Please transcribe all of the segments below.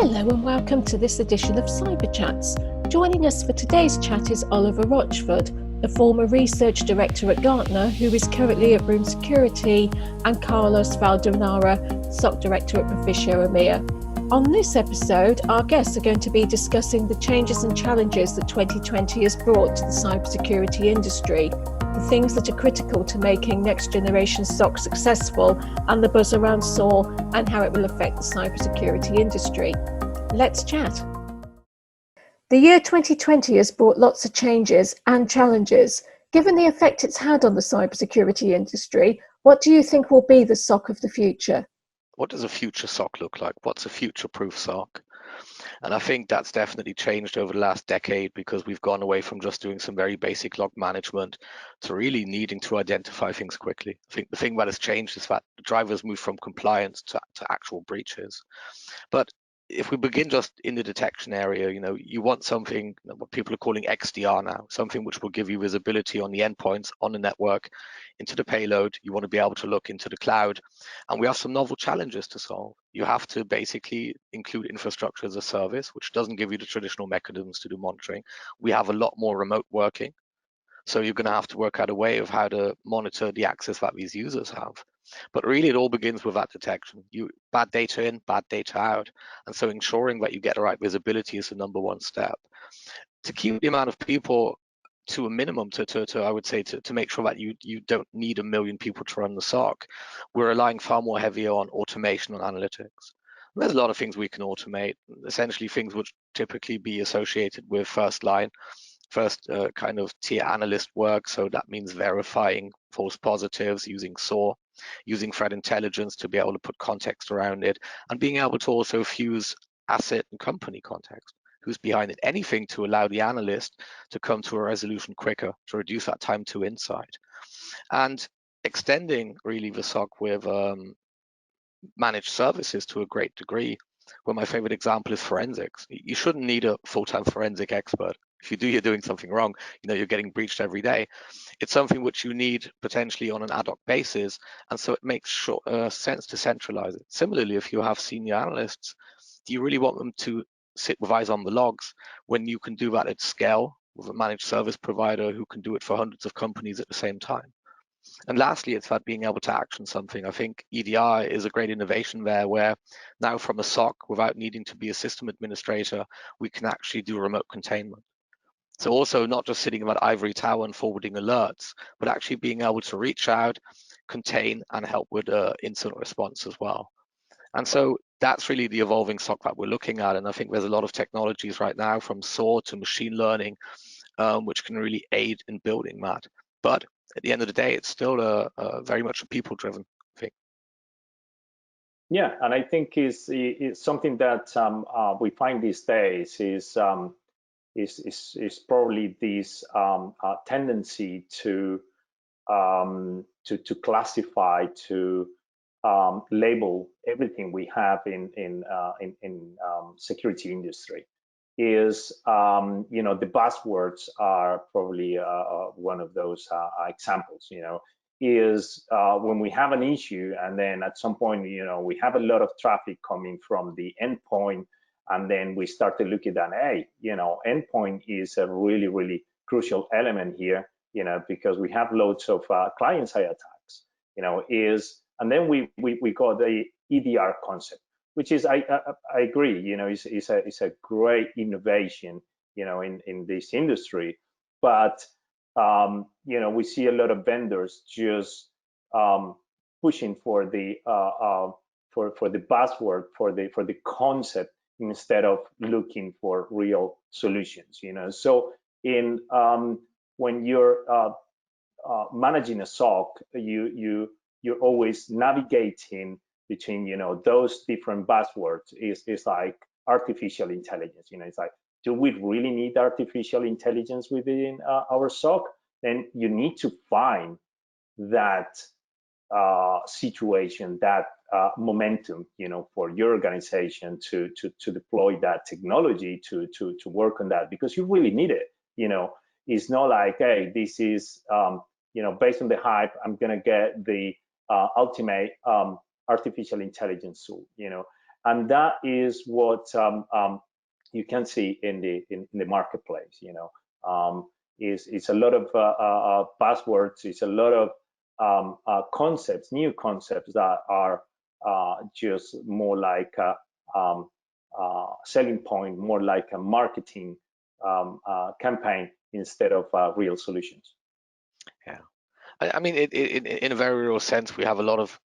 Hello and welcome to this edition of Cyber Chats. Joining us for today's chat is Oliver Rochford, the former research director at Gartner, who is currently at Room Security, and Carlos Valderrama, SOC director at Proficio EMEA. On this episode, our guests are going to be discussing the changes and challenges that 2020 has brought to the cybersecurity industry, the things that are critical to making next generation SOC successful, and the buzz around SOAR and how it will affect the cybersecurity industry. Let's chat. The year 2020 has brought lots of changes and challenges. Given the effect it's had on the cybersecurity industry, what do you think will be the SOC of the future? What does a future SOC look like? What's a future-proof SOC? And I think that's definitely changed over the last decade because we've gone away from just doing some very basic log management to really needing to identify things quickly. I think the thing that has changed is that the drivers move from compliance to actual breaches. But if we begin just in the detection area, you want something, what people are calling XDR now, something which will give you visibility on the endpoints, on the network, into the payload. You want to be able to look into the cloud. And we have some novel challenges to solve. You have to basically include infrastructure as a service, which doesn't give you the traditional mechanisms to do monitoring. We have a lot more remote working. So you're going to have to work out a way of how to monitor the access that these users have. But really, it all begins with that detection. Bad data in, bad data out. And so ensuring that you get the right visibility is the number one step. To keep the amount of people to a minimum, I would say, to make sure that you don't need 1 million people to run the SOC, we're relying far more heavier on automation and analytics. There's a lot of things we can automate, essentially things which typically be associated with first kind of tier analyst work. So that means verifying false positives using SOAR, using threat intelligence to be able to put context around it, and being able to also fuse asset and company context. Who's behind it? Anything to allow the analyst to come to a resolution quicker, to reduce that time to insight. And extending really the SOC with managed services to a great degree. Well, my favorite example is forensics. You shouldn't need a full-time forensic expert. If you do, you're doing something wrong. You're getting breached every day. It's something which you need potentially on an ad hoc basis, and so it makes sense to centralize it. Similarly, if you have senior analysts, do you really want them to sit with eyes on the logs when you can do that at scale with a managed service provider who can do it for hundreds of companies at the same time? And lastly, it's about being able to action something. I think EDR is a great innovation there, where now from a SOC, without needing to be a system administrator, we can actually do remote containment. So also not just sitting in that ivory tower and forwarding alerts, but actually being able to reach out, contain, and help with incident response as well. And so that's really the evolving SOC that we're looking at. And I think there's a lot of technologies right now, from SOAR to machine learning, which can really aid in building that. But at the end of the day, it's still very much a people-driven thing. Yeah, and I think it's something that we find these days is probably this tendency to classify, to label everything we have in security industry. Is the buzzwords are probably one of those examples. Is when we have an issue, and then at some point we have a lot of traffic coming from the endpoint, and then we start to look at that. Hey, endpoint is a really crucial element here. Because we have loads of client-side attacks. And then we got the EDR concept, which is, I agree, is a great innovation, in this industry. But we see a lot of vendors just pushing for the buzzword, for the concept, instead of looking for real solutions. So when you're managing a SOC, you're always navigating between those different buzzwords. Is like artificial intelligence. It's like, do we really need artificial intelligence within our SOC? Then you need to find that situation, that momentum, for your organization to deploy that technology, to work on that, because you really need it. It's not like, hey, this is based on the hype, I'm gonna get the ultimate artificial intelligence tool. And that is what you can see in the marketplace. You know, it's a lot of buzzwords. It's a lot of concepts, new concepts that are just more like selling point, more like a marketing campaign instead of real solutions. Yeah, I mean, in a very real sense, we have a lot of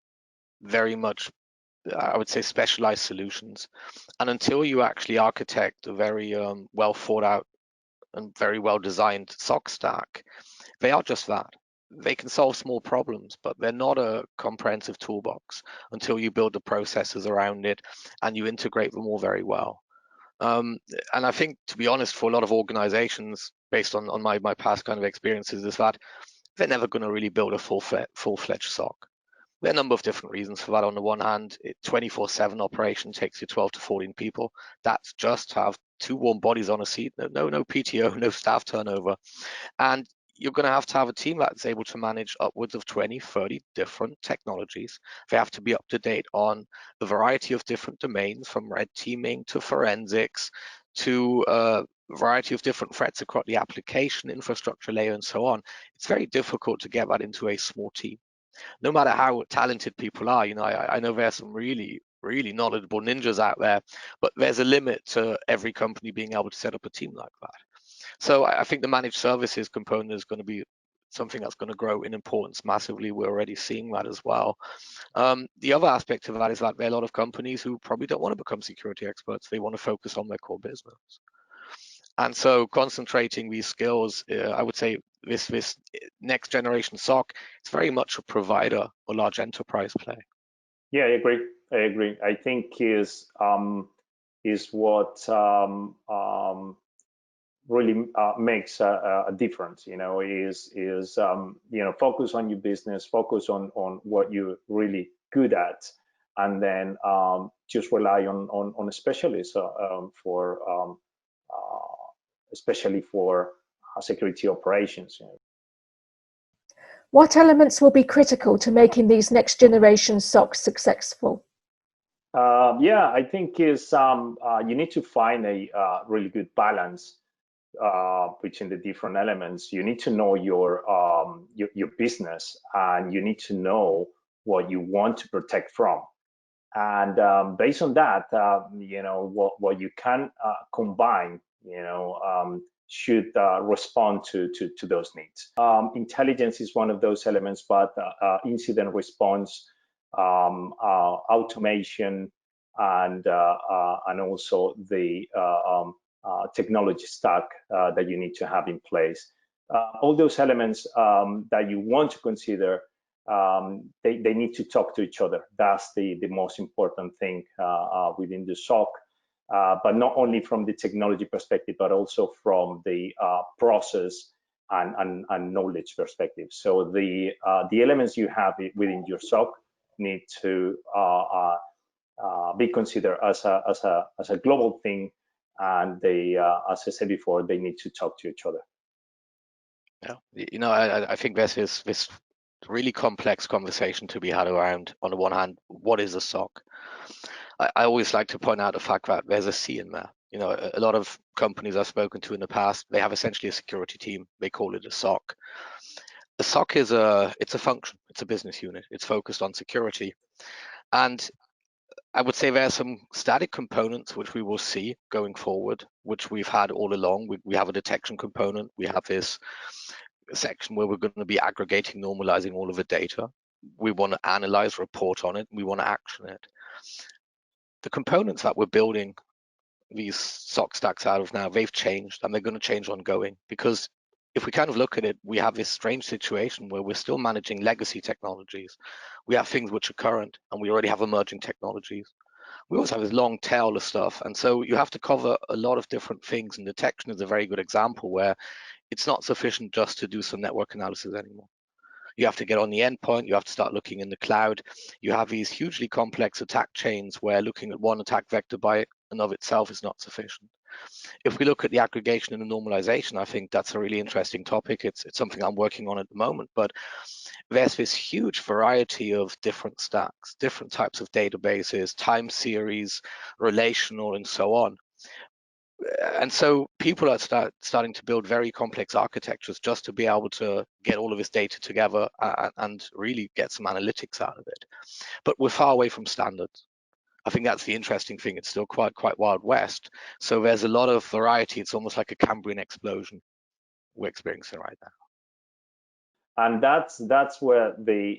very much, I would say, specialized solutions. And until you actually architect a very well thought out and very well designed SOC stack, they are just that. They can solve small problems, but they're not a comprehensive toolbox until you build the processes around it and you integrate them all very well. And I think, to be honest, for a lot of organizations, based on my past kind of experiences, is that they're never going to really build a full-fledged SOC. There are a number of different reasons for that. On the one hand, 24/7 operation takes you 12 to 14 people. That's just to have 2 warm bodies on a seat, no PTO, no staff turnover. And you're going to have a team that's able to manage upwards of 20, 30 different technologies. They have to be up to date on a variety of different domains, from red teaming to forensics to a variety of different threats across the application infrastructure layer and so on. It's very difficult to get that into a small team. No matter how talented people are, you know, I know there's some really knowledgeable ninjas out there, but there's a limit to every company being able to set up a team like that. So I think the managed services component is going to be something that's going to grow in importance massively. We're already seeing that as well. The other aspect of that is that there are a lot of companies who probably don't want to become security experts. They want to focus on their core business. And so concentrating these skills, I would say this next generation SOC, it's very much a provider or large enterprise play. Yeah, I agree. I think is what really makes a difference. You know, is you know, focus on your business, focus on what you're really good at, and then just rely on a specialist for especially for security operations. You know. What elements will be critical to making these next generation SOCs successful? Yeah, I think is you need to find a really good balance between the different elements. You need to know your business, and you need to know what you want to protect from. And based on that, you know, what you can combine, you know, should respond to those needs. Intelligence is one of those elements, but incident response, automation, and also the technology stack that you need to have in place. All those elements that you want to consider, they need to talk to each other. That's the most important thing within the SOC, but not only from the technology perspective, but also from the process and knowledge perspective. So the elements you have within your SOC need to be considered as a global thing, and they, as I said before, they need to talk to each other. Yeah, you know, I think there's this really complex conversation to be had around, on the one hand, what is a SOC? I always like to point out the fact that there's a C in there. You know, a lot of companies I've spoken to in the past, they have essentially a security team. They call it a SOC. A SOC is it's a function, it's a business unit. It's focused on security. And I would say there are some static components which we will see going forward, which we've had all along. We have a detection component. We have this section where we're going to be aggregating, normalizing all of the data. We want to analyze, report on it. We want to action it. The components that we're building these SOC stacks out of now, they've changed, and they're going to change ongoing, because if we kind of look at it, we have this strange situation where we're still managing legacy technologies. We have things which are current, and we already have emerging technologies. We also have this long tail of stuff, and so you have to cover a lot of different things, and detection is a very good example where it's not sufficient just to do some network analysis anymore. You have to get on the endpoint, you have to start looking in the cloud. You have these hugely complex attack chains where looking at one attack vector by and of itself is not sufficient. If we look at the aggregation and the normalization, I think that's a really interesting topic. It's something I'm working on at the moment, but there's this huge variety of different stacks, different types of databases, time series, relational, and so on. And so people are starting to build very complex architectures just to be able to get all of this data together and really get some analytics out of it. But we're far away from standards. I think that's the interesting thing. It's still quite Wild West. So there's a lot of variety. It's almost like a Cambrian explosion we're experiencing right now. And that's where the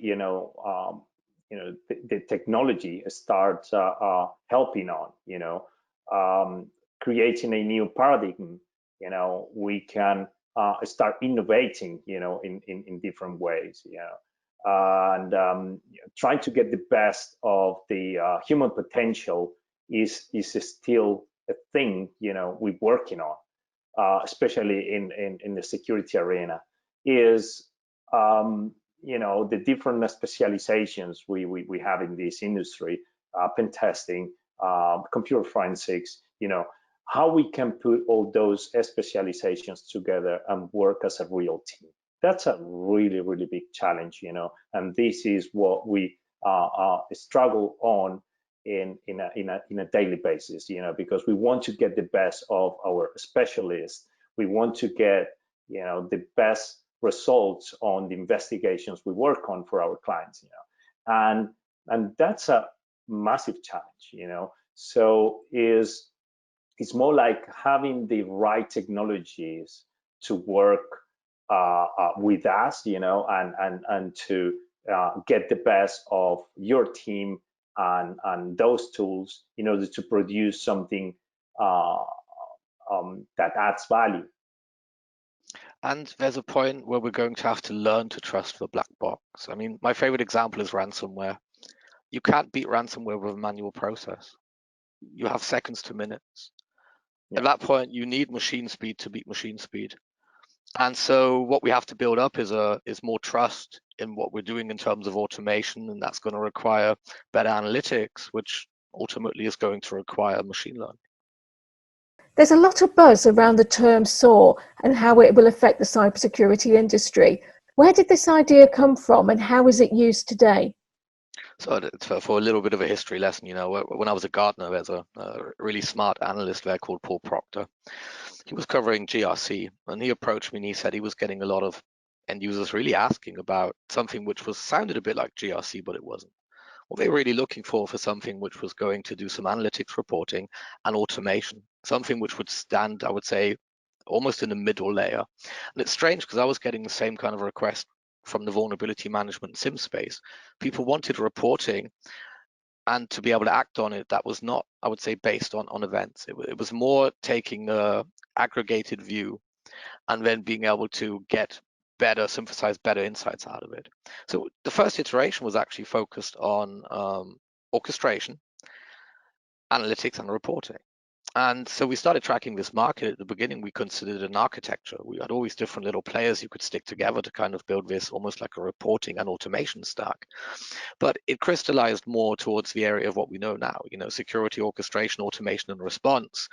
the technology starts helping on, creating a new paradigm. We can start innovating, in different ways, and trying to get the best of the human potential is still a thing, we're working on, especially in the security arena, is the different specializations we have in this industry, pen testing, computer forensics, how we can put all those specializations together and work as a real team. That's a really, really big challenge, and this is what we struggle on in a daily basis, because we want to get the best of our specialists. We want to get, the best results on the investigations we work on for our clients, and that's a massive challenge, so it's more like having the right technologies to work with us, and to get the best of your team and those tools in order to produce something that adds value. And there's a point where we're going to have to learn to trust the black box. I mean, my favorite example is ransomware. You can't beat ransomware with a manual process. You have seconds to minutes. Yeah. At that point, you need machine speed to beat machine speed. And so what we have to build up is more trust in what we're doing in terms of automation, and that's going to require better analytics, which ultimately is going to require machine learning. There's a lot of buzz around the term SOAR and how it will affect the cybersecurity industry. Where did this idea come from and how is it used today? So for a little bit of a history lesson, when I was at Gartner, there's a really smart analyst there called Paul Proctor. He was covering GRC, and he approached me and he said he was getting a lot of end users really asking about something which sounded a bit like GRC, but it wasn't. What they were really looking for something which was going to do some analytics reporting and automation, something which would stand, I would say, almost in the middle layer. And it's strange because I was getting the same kind of request from the vulnerability management SIM space. People wanted reporting and to be able to act on it that was not, I would say, based on events. It was more taking a aggregated view and then being able to get synthesize better insights out of it. So the first iteration was actually focused on orchestration, analytics, and reporting. And so we started tracking this market. At the beginning, we considered an architecture. We had all these different little players you could stick together to kind of build this almost like a reporting and automation stack. But it crystallized more towards the area of what we know now, security, orchestration, automation, and response.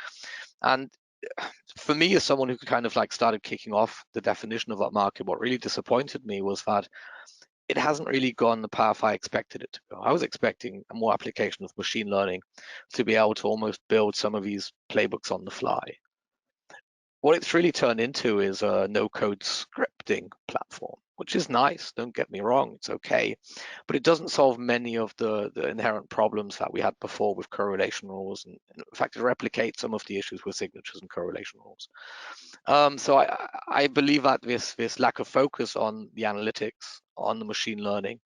And for me, as someone who kind of started kicking off the definition of that market, what really disappointed me was that it hasn't really gone the path I expected it to go. I was expecting a more application of machine learning to be able to almost build some of these playbooks on the fly. What it's really turned into is a no-code scripting platform, which is nice, don't get me wrong, it's okay, but it doesn't solve many of the inherent problems that we had before with correlation rules, and in fact, it replicates some of the issues with signatures and correlation rules. So I believe that this lack of focus on the analytics, on the machine learning,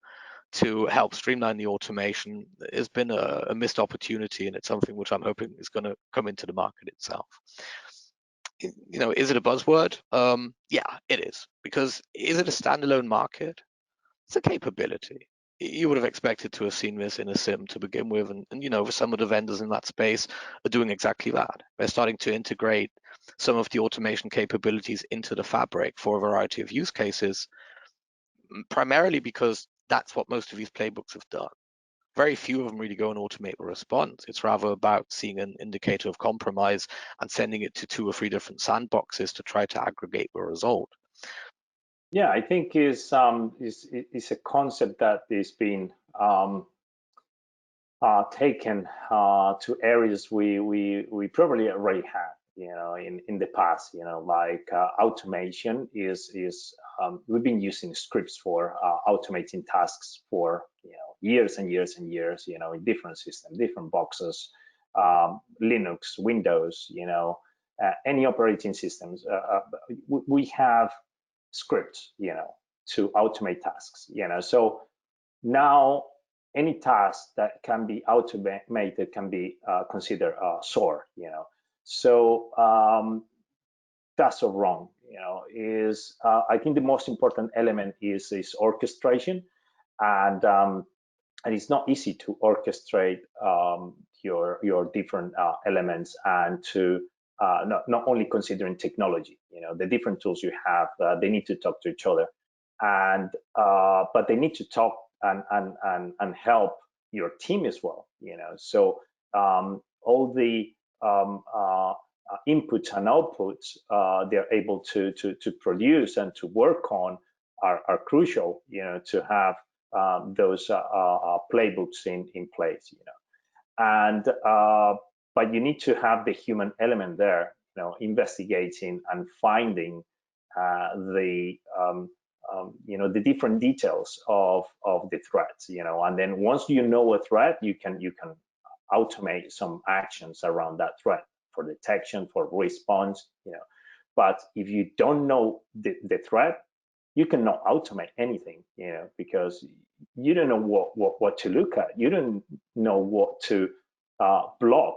to help streamline the automation has been a missed opportunity, and it's something which I'm hoping is going to come into the market itself. Is it a buzzword? Yeah, it is. Because is it a standalone market? It's a capability. You would have expected to have seen this in a SIM to begin with, and some of the vendors in that space are doing exactly that. They're starting to integrate some of the automation capabilities into the fabric for a variety of use cases, primarily because that's what most of these playbooks have done. very few of them really go and automate a response. It's rather about seeing an indicator of compromise and sending it to 2 or 3 different sandboxes to try to aggregate the result. Yeah, I think is a concept that is being taken to areas we probably already had, in the past, like automation is we've been using scripts for automating tasks for years and years and years, in different systems, different boxes, Linux, Windows, any operating systems. We have scripts, to automate tasks, so now any task that can be automated can be considered SOAR, so that's so wrong, is I think the most important element is orchestration, and it's not easy to orchestrate your different elements, and to not only considering technology, the different tools you have, they need to talk to each other, and but they need to talk and help your team as well, so all the inputs and outputs they're able to produce and to work on are crucial, to have those playbooks in place, and but you need to have the human element there, investigating and finding the different details of the threats, and then once you know a threat, you can automate some actions around that threat for detection, for response, but if you don't know the threat, you cannot automate anything, because you don't know what to look at, you don't know what to block,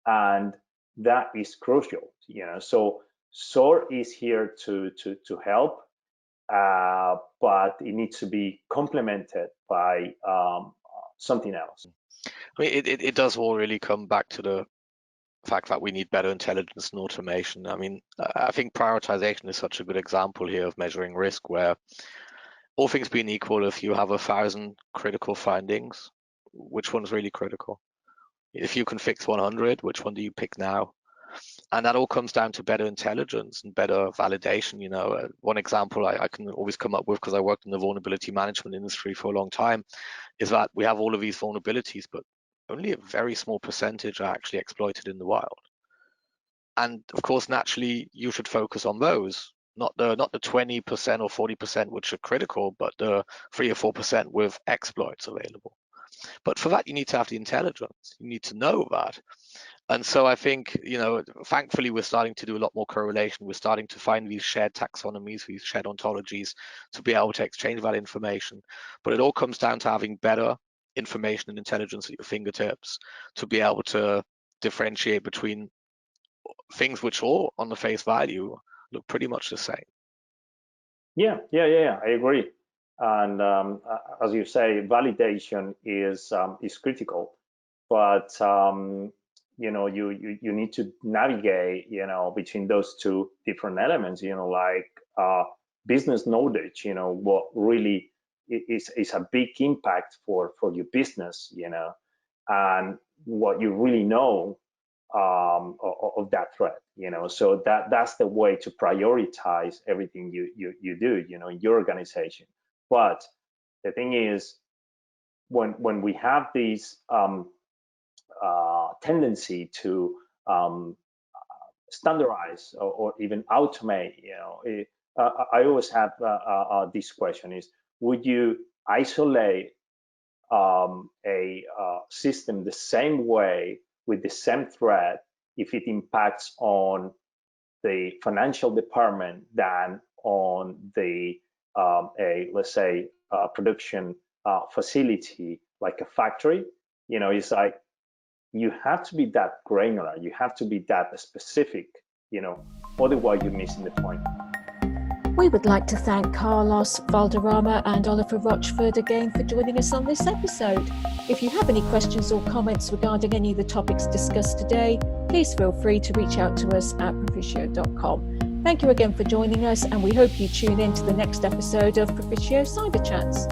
and that is crucial, so SOAR is here to help, but it needs to be complemented by something else. I mean, it does all really come back to the fact that we need better intelligence and automation. I mean, I think prioritization is such a good example here of measuring risk, where all things being equal, if you have 1,000 critical findings, which one's really critical? If you can fix 100, which one do you pick now? And that all comes down to better intelligence and better validation. One example I can always come up with, because I worked in the vulnerability management industry for a long time, is that we have all of these vulnerabilities, but only a very small percentage are actually exploited in the wild. And of course, naturally, you should focus on those, not the 20% or 40% which are critical, but the 3 or 4% with exploits available. But for that, you need to have the intelligence. You need to know that. And so I think, thankfully, we're starting to do a lot more correlation. We're starting to find these shared taxonomies, these shared ontologies, to be able to exchange that information. But it all comes down to having better information and intelligence at your fingertips to be able to differentiate between things which all, on the face value, look pretty much the same. Yeah, I agree. And as you say, validation is critical, but you need to navigate, between those two different elements, like business knowledge, what really is a big impact for your business, and what you really know of that threat, so that's the way to prioritize everything you do, in your organization. But the thing is, when we have these tendency to standardize or even automate, I always have this question is, would you isolate a system the same way with the same threat if it impacts on the financial department than on the let's say production facility, like a factory? It's like, you have to be that granular, you have to be that specific, otherwise you're missing the point. We would like to thank Carlos Valderrama and Oliver Rochford again for joining us on this episode. If you have any questions or comments regarding any of the topics discussed today, please feel free to reach out to us at proficio.com. Thank you again for joining us, and we hope you tune in to the next episode of Proficio Cyber Chats.